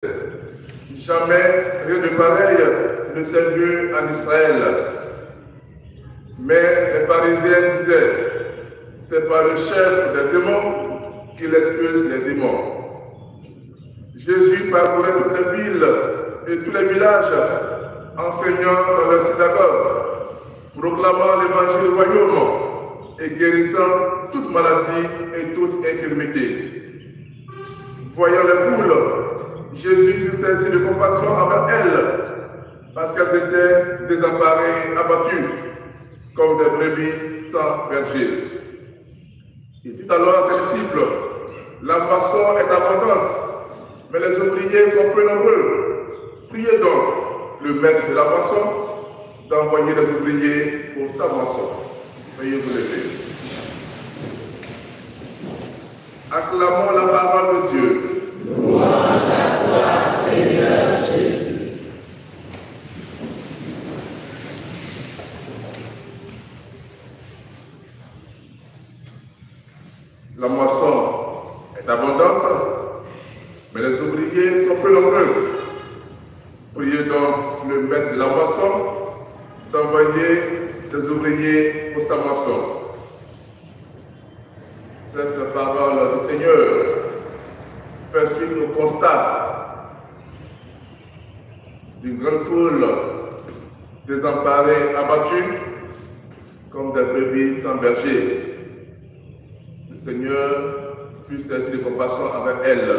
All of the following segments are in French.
Jamais rien de pareil ne s'est vu en Israël. Mais les pharisiens disaient, c'est par le chef des démons qu'il expulse les démons. Jésus parcourait toutes les villes et tous les villages, enseignant dans leurs synagogues, proclamant l'évangile du royaume et guérissant toute maladie et toute infirmité. Voyant les foules, Jésus fut saisi de compassion envers elles, parce qu'elles étaient désemparées, abattues, comme des brebis sans berger. Il dit alors à ses disciples, la moisson est abondante, mais les ouvriers sont peu nombreux. Priez donc le maître de la moisson d'envoyer les ouvriers pour sa moisson. Veuillez vous lever. Acclamons la parole de Dieu. Louange à toi, Seigneur Jésus. La moisson est abondante, mais les ouvriers sont peu nombreux. Priez donc le maître de la moisson d'envoyer des ouvriers pour sa moisson. Cette parole du Seigneur fait suite au constat d'une grande foule désemparée, abattue, comme des brebis sans berger. Le Seigneur fut saisi de compassion envers elle.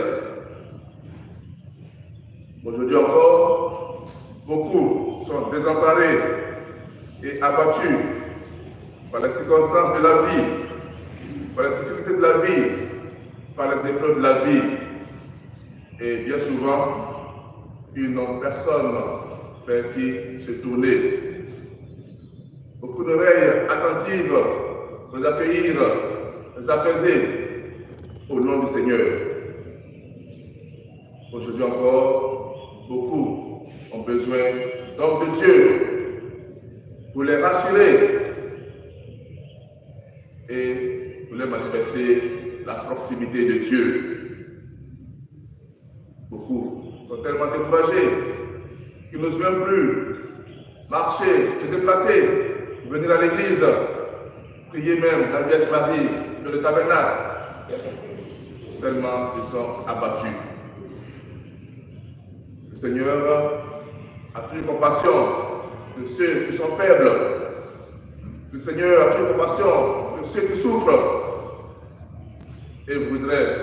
Aujourd'hui encore, beaucoup sont désemparés et abattus par les circonstances de la vie, par les difficultés de la vie, par les épreuves de la vie. Et bien souvent, ils n'ont personne vers qui se tourner. Beaucoup d'oreilles attentives pour les accueillir, les apaiser au nom du Seigneur. Aujourd'hui encore, beaucoup ont besoin d'hommes de Dieu pour les rassurer et pour les manifester la proximité de Dieu. Beaucoup sont tellement découragés qu'ils n'osent même plus marcher, se déplacer, venir à l'église, prier même la Vierge Marie dans le tabernacle, tellement ils sont abattus. Le Seigneur a toujours compassion de ceux qui sont faibles. Le Seigneur a toujours compassion de ceux qui souffrent et voudrait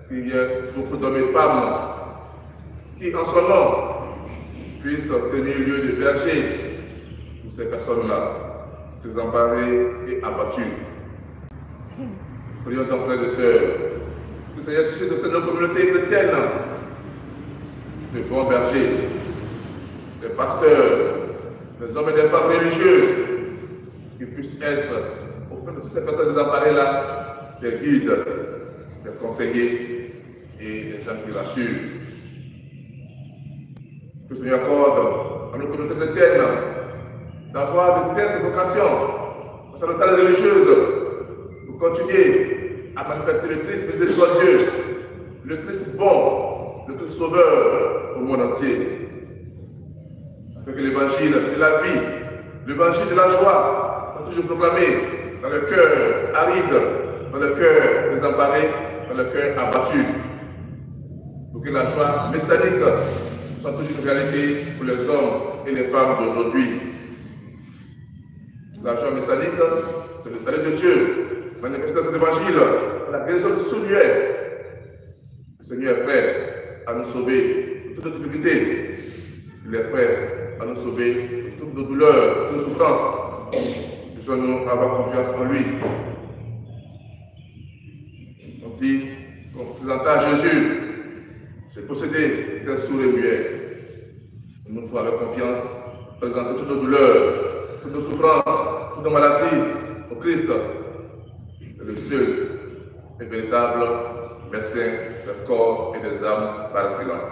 qu'il y ait beaucoup d'hommes et femmes qui, en son nom, puissent tenir lieu de berger pour ces personnes-là, désemparées et abattues. Prions donc, frères et sœurs, que le Seigneur suscite au sein de nos communautés chrétiennes de bons bergers, des pasteurs, des hommes et des femmes religieux qui puissent être auprès de toutes ces personnes désemparées-là, des guides, des conseillers et des gens qui rassurent. Que le Seigneur accorde à nos communautés chrétiennes d'avoir de saintes vocations sacerdotales religieuses pour continuer à manifester le Christ miséricordieux, le Christ bon, le Christ sauveur au monde entier. Afin que l'évangile de la vie, l'évangile de la joie, soit toujours proclamé dans le cœur aride, dans le cœur désemparé, dans le cœur abattu. Pour que la joie messianique soit toujours une réalité pour les hommes et les femmes d'aujourd'hui. La joie messianique, c'est le salut de Dieu, manifesté dans cet évangile, la guérison de tout muet. Le Seigneur est prêt à nous sauver de toutes nos difficultés. Il est prêt à nous sauver de toutes nos douleurs, de toutes nos souffrances. Puissions-nous avoir confiance en lui. On dit qu'on présenta à Jésus ce possédé d'un sourd et muet. Il nous faut avec confiance présenter toutes nos douleurs, toutes nos souffrances, toutes nos maladies au Christ. C'est le seul et véritable médecin des corps et des âmes par excellence.